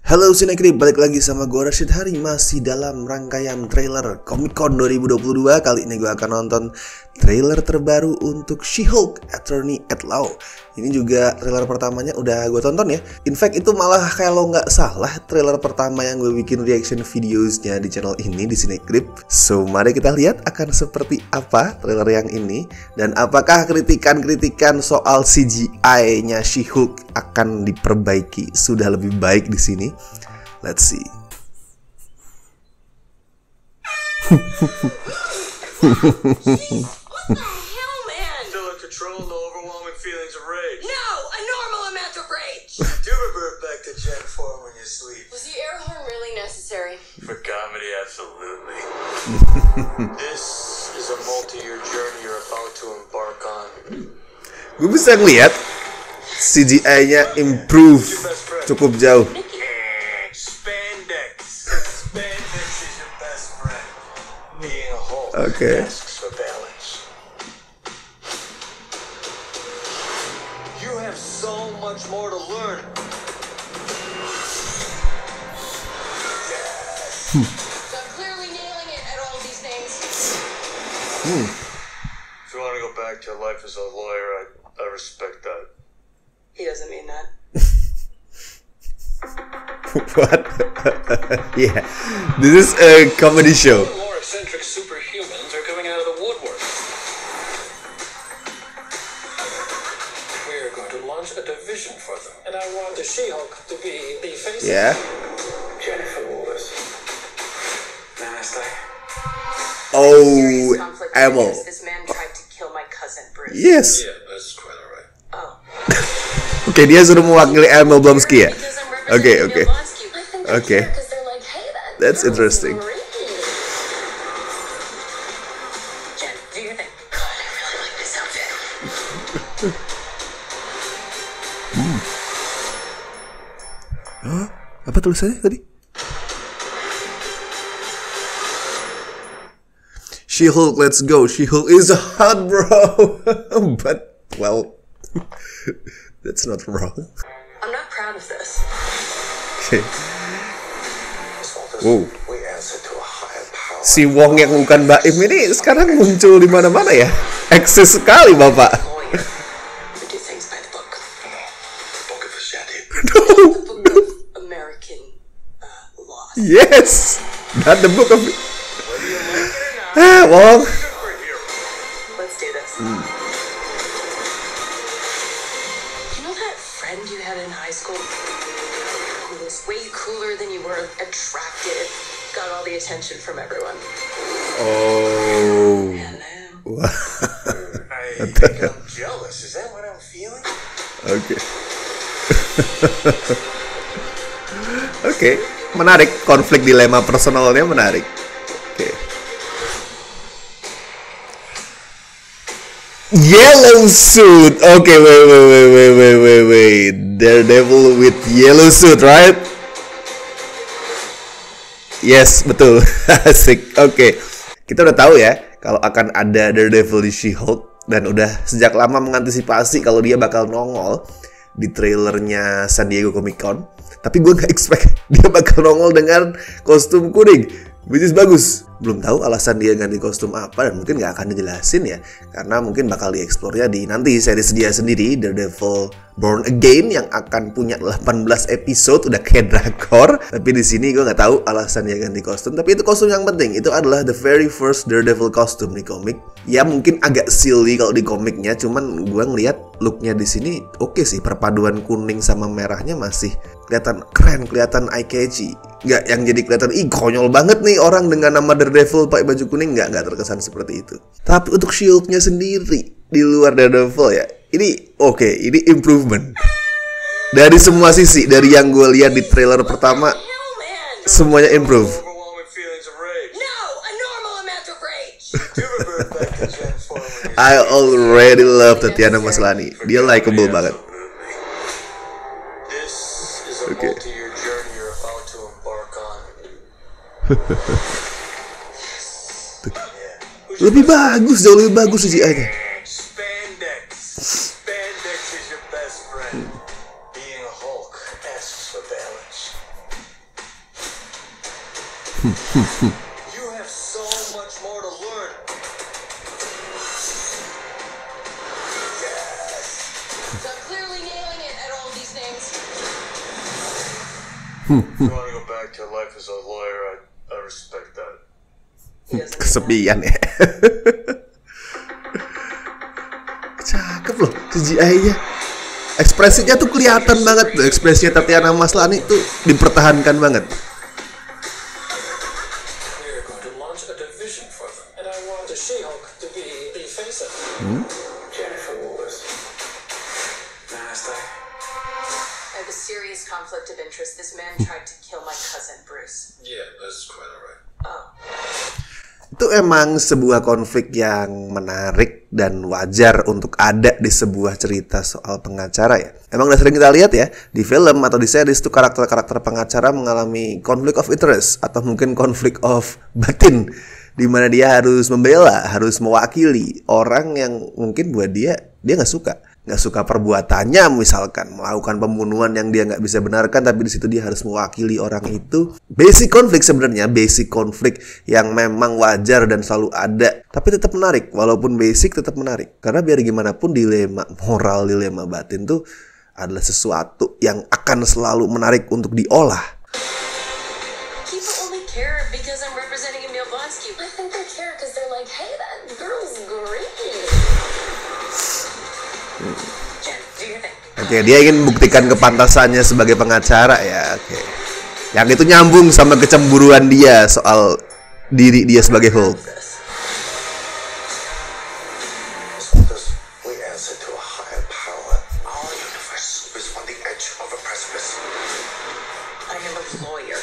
Halo Sinekrip, balik lagi sama gue Rashid Hari. Masih dalam rangkaian trailer Comic Con 2022. Kali ini gue akan nonton trailer terbaru untuk She-Hulk Attorney at Law. Ini juga trailer pertamanya udah gue tonton ya. In fact itu malah kalau nggak salah trailer pertama yang gue bikin reaction videosnya di channel ini di Sinekrip. So mari kita lihat akan seperti apa trailer yang ini. Dan apakah kritikan-kritikan soal CGI-nya She-Hulk akan diperbaiki, sudah lebih baik di sini. Let's see. What the hell, man? Still in control, no overwhelming feelings of rage. No, a normal amount of rage. Do revert back to Gen 4 when you sleep. Was the air horn really necessary? For comedy, absolutely. This is a multi-year journey you're about to embark on. Gue bisa ngeliat CGI-nya improve cukup jauh. Spandex. Spandex is your best friend. Being a Hulk Okay. asks for balance. You have so much more to learn. So I'm clearly nailing it at all these things. If you want to go back to your life as a lawyer, I respect that. He doesn't mean that. What? Yeah, this is a comedy show. More eccentric superhumans are coming out of the woodwork. We're going to launch a division for them, and I want the She-Hulk to be the face. Yeah. Jennifer Lewis. Namaste. Oh, Serious conflict Emil. because this man tried to kill my cousin Bruce. Yes. Yeah, that's quite alright. Oh. Oke, dia sudah mewakili Emil Blonsky ya. Because I'm Okay, representing okay. Blonsky. I think that's Okay. fair 'cause they're like, hey, That's that was interesting. great. Jen, do your thing. God, I really like this outfit. Apa tulisannya tadi? She-Hulk, let's go. She-Hulk is hot, bro. But, well, that's not wrong. I'm not proud of this. Okay. Wow. We answer to a higher power. Si Wong yang bukan Baim ini sekarang muncul di mana-mana ya. Eksis sekali, Bapak. Lawyer. We do things by the book. The Book of Ashadi. No. The book of American laws. Yes. Not the book of... Whether you like it or not, Wong. superhero. Let's do this. You know that friend you had in high school who was way cooler than you were, attractive, got all the attention from everyone? Oh. Hello. I think I'm jealous. Is that what I'm feeling? Oke. Oke, menarik. Konflik dilema personalnya menarik. Oke. Yellow suit. Oke, wait. Daredevil with yellow suit, right? Yes, betul. Asik. Oke. Kita udah tahu ya kalau akan ada Daredevil di She-Hulk dan udah sejak lama mengantisipasi kalau dia bakal nongol di trailernya San Diego Comic Con. Tapi gue nggak expect dia bakal nongol dengan kostum kuning, which is bagus. Belum tahu alasan dia ganti kostum apa dan mungkin nggak akan dijelasin ya, karena mungkin bakal dieksplornya di nanti series dia sendiri, Daredevil Born Again, yang akan punya 18 episode, udah kayak drakor. Tapi di sini gue nggak tahu alasan dia ganti kostum. Tapi itu kostum yang penting, itu adalah the very first Daredevil costume di komik. Ya mungkin agak silly kalau di komiknya, cuman gue ngeliat looknya di sini oke sih. Perpaduan kuning sama merahnya masih kelihatan keren, kelihatan eye-catchy. Nggak yang jadi kelihatan konyol banget nih orang dengan nama Daredevil pakai baju kuning, nggak terkesan seperti itu. Tapi untuk She-Hulknya sendiri di luar Daredevil ya, ini oke, ini improvement dari semua sisi. Dari yang gue lihat di trailer pertama, Hell, man. semuanya improve. Overwhelming feelings of rage. No, a normal amount of rage. Do revert back to Gen 4 when you I already love Tatiana Maslany. Dia likable banget. This is a Okay. multi-year journey you're about to embark on. Lebih bagus, jauh lebih bagus CGI-nya. Spandex. Spandex is your best friend. Being a Hulk asks for balance. You have so much more to learn. Yes. So I'm clearly nailing it at all these names. If you want to go back to life as a lawyer, I respect that. He doesn't Kesepian ya. Cakep loh CGI-nya. Ekspresinya tuh kelihatan banget tuh. Ekspresinya Tatiana Maslany tuh dipertahankan banget. We're going to launch a division for them, and I want the She-Hulk to be the face of it. Jennifer Lewis. Nasty. I have a serious conflict of interest. This man tried to kill my cousin Bruce. Yeah, that's quite alright. Oh. Itu emang sebuah konflik yang menarik dan wajar untuk ada di sebuah cerita soal pengacara ya. Emang udah sering kita lihat ya, di film atau di series tuh karakter-karakter pengacara mengalami conflict of interest atau mungkin conflict of batin, di mana dia harus membela, harus mewakili orang yang mungkin buat dia nggak suka perbuatannya, misalkan melakukan pembunuhan yang dia nggak bisa benarkan, tapi di situ dia harus mewakili orang itu. Basic konflik sebenarnya, basic konflik yang memang wajar dan selalu ada, tapi tetap menarik. Walaupun basic tetap menarik, karena biar gimana pun dilema moral, dilema batin tuh adalah sesuatu yang akan selalu menarik untuk diolah. People only care because I'm representing Emil Blonsky. I think they care because they're like, hey, that girl's great. Jen, do your thing. Oke, dia ingin membuktikan kepantasannya sebagai pengacara ya. Oke. Yang itu nyambung sama kecemburuan dia soal diri dia sebagai Hulk. This because we answer to a higher power. Our universe is on the edge of a precipice. I am a lawyer.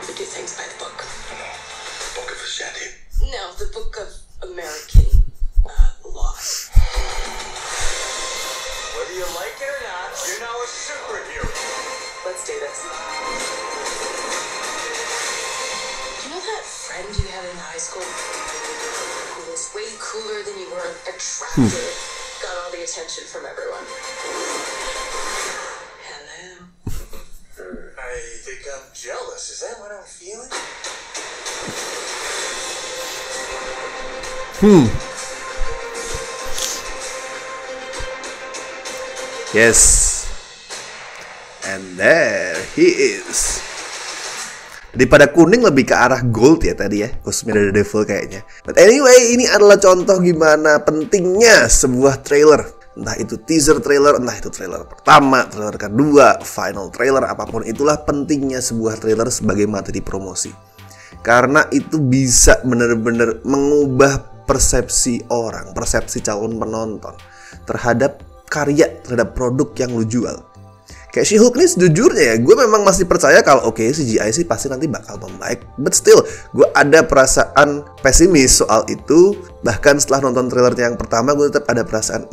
We do things by the book. The Book of Ashanti. No, the book of American law. Whether you like it or not, you're now a superhero. Let's do this. You know that friend you had in high school who was way cooler than you were, attractive, got all the attention from everyone? Hello. I think I'm jealous. Is that what I'm feeling? Yes. And there he is. Daripada kuning lebih ke arah gold ya tadi ya, kostumnya Daredevil kayaknya. But anyway, ini adalah contoh gimana pentingnya sebuah trailer. Entah itu teaser trailer, entah itu trailer pertama, trailer kedua, final trailer, apapun itulah pentingnya sebuah trailer sebagai materi promosi. Karena itu bisa benar-benar mengubah persepsi orang, persepsi calon penonton terhadap karya, terhadap produk yang lu jual. Kayak She-Hulk ini sejujurnya ya, gue memang masih percaya kalau oke, CGI sih pasti nanti bakal membaik. But still, gue ada perasaan pesimis soal itu. Bahkan setelah nonton trailernya yang pertama, gue tetap ada perasaan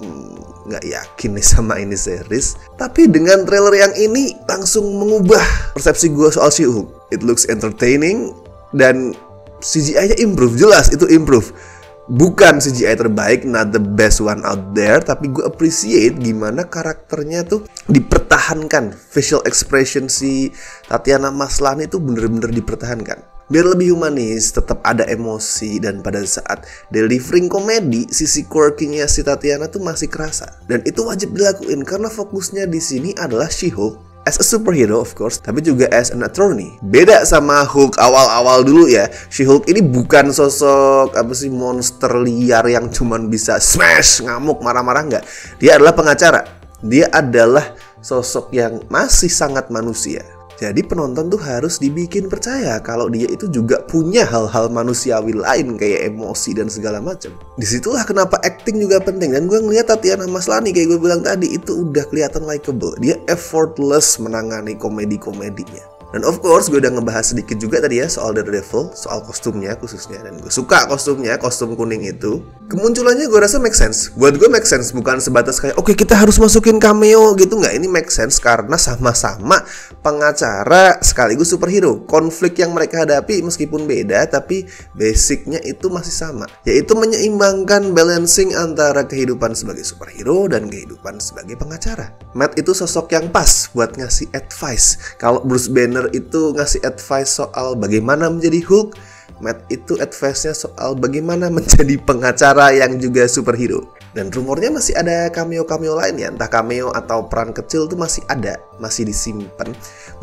nggak yakin nih sama ini series. Tapi dengan trailer yang ini langsung mengubah persepsi gue soal She-Hulk. It looks entertaining dan CGI-nya improve, jelas itu improve. Bukan CGI terbaik, not the best one out there, tapi gue appreciate gimana karakternya tuh dipertahankan. Facial expression si Tatiana Maslany tuh bener-bener dipertahankan. Biar lebih humanis, tetap ada emosi, dan pada saat delivering komedi, sisi quirky-nya si Tatiana tuh masih kerasa. Dan itu wajib dilakuin karena fokusnya di sini adalah She-Hulk as a superhero of course, tapi juga as an attorney. Beda sama Hulk awal-awal dulu ya. She-Hulk ini bukan sosok monster liar yang cuman bisa smash, ngamuk, marah-marah, enggak. Dia adalah pengacara. Dia adalah sosok yang masih sangat manusia. Jadi penonton tuh harus dibikin percaya kalau dia itu juga punya hal-hal manusiawi lain kayak emosi dan segala macam. Disitulah kenapa acting juga penting. Dan gue ngeliat Tatiana Maslany kayak gue bilang tadi itu udah kelihatan likable. Dia effortless menangani komedi-komedinya. Dan of course gue udah ngebahas sedikit juga tadi ya soal Daredevil, soal kostumnya khususnya. Dan gue suka kostumnya, kostum kuning itu. Kemunculannya gue rasa make sense. Buat gue make sense, bukan sebatas kayak oke, kita harus masukin cameo gitu. Nggak, ini make sense karena sama-sama pengacara sekaligus superhero. Konflik yang mereka hadapi meskipun beda, tapi basicnya itu masih sama. Yaitu menyeimbangkan balancing antara kehidupan sebagai superhero dan kehidupan sebagai pengacara. Matt itu sosok yang pas buat ngasih advice. Kalau Bruce Banner Banner itu ngasih advice soal bagaimana menjadi Hulk. Matt itu advice-nya soal bagaimana menjadi pengacara yang juga superhero. Dan rumornya masih ada cameo-cameo lain ya, entah cameo atau peran kecil tuh masih ada, masih disimpan.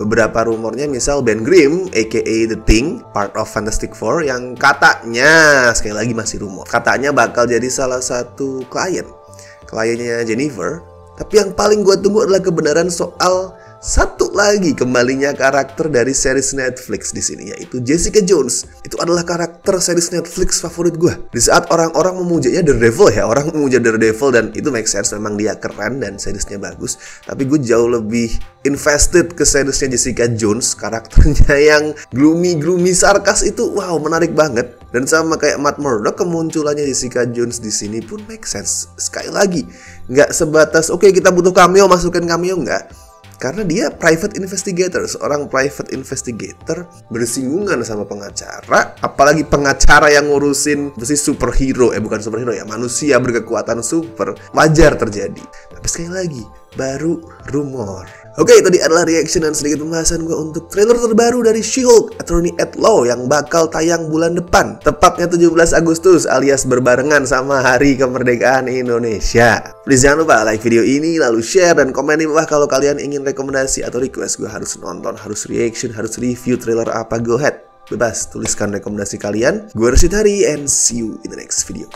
Beberapa rumornya misal Ben Grimm aka The Thing, part of Fantastic Four, yang katanya, sekali lagi masih rumor, katanya bakal jadi salah satu kliennya Jennifer. Tapi yang paling gue tunggu adalah kebenaran soal satu lagi kembalinya karakter dari series Netflix di sini, yaitu Jessica Jones. Itu adalah karakter series Netflix favorit gue. Di saat orang-orang memujanya Daredevil ya, orang memuja Daredevil dan itu make sense, memang dia keren dan seriesnya bagus. Tapi gue jauh lebih invested ke seriesnya Jessica Jones. Karakternya yang gloomy sarkas itu wow, menarik banget. Dan sama kayak Matt Murdock, kemunculannya Jessica Jones di sini pun make sense. Sekali lagi, nggak sebatas oke, kita butuh cameo, masukin cameo, nggak. Karena dia private investigator, seorang private investigator bersinggungan sama pengacara, apalagi pengacara yang ngurusin superhero, bukan superhero ya, manusia berkekuatan super, wajar terjadi. Tapi sekali lagi, baru rumor. Oke, tadi adalah reaction dan sedikit pembahasan gue untuk trailer terbaru dari She-Hulk Attorney at Law yang bakal tayang bulan depan, tepatnya 17 Agustus alias berbarengan sama Hari Kemerdekaan Indonesia. Please jangan lupa like video ini, lalu share dan komen di bawah kalau kalian ingin rekomendasi atau request gue harus nonton, harus reaction, harus review trailer apa, go ahead. Bebas, tuliskan rekomendasi kalian. Gue Rashid Hari and see you in the next video.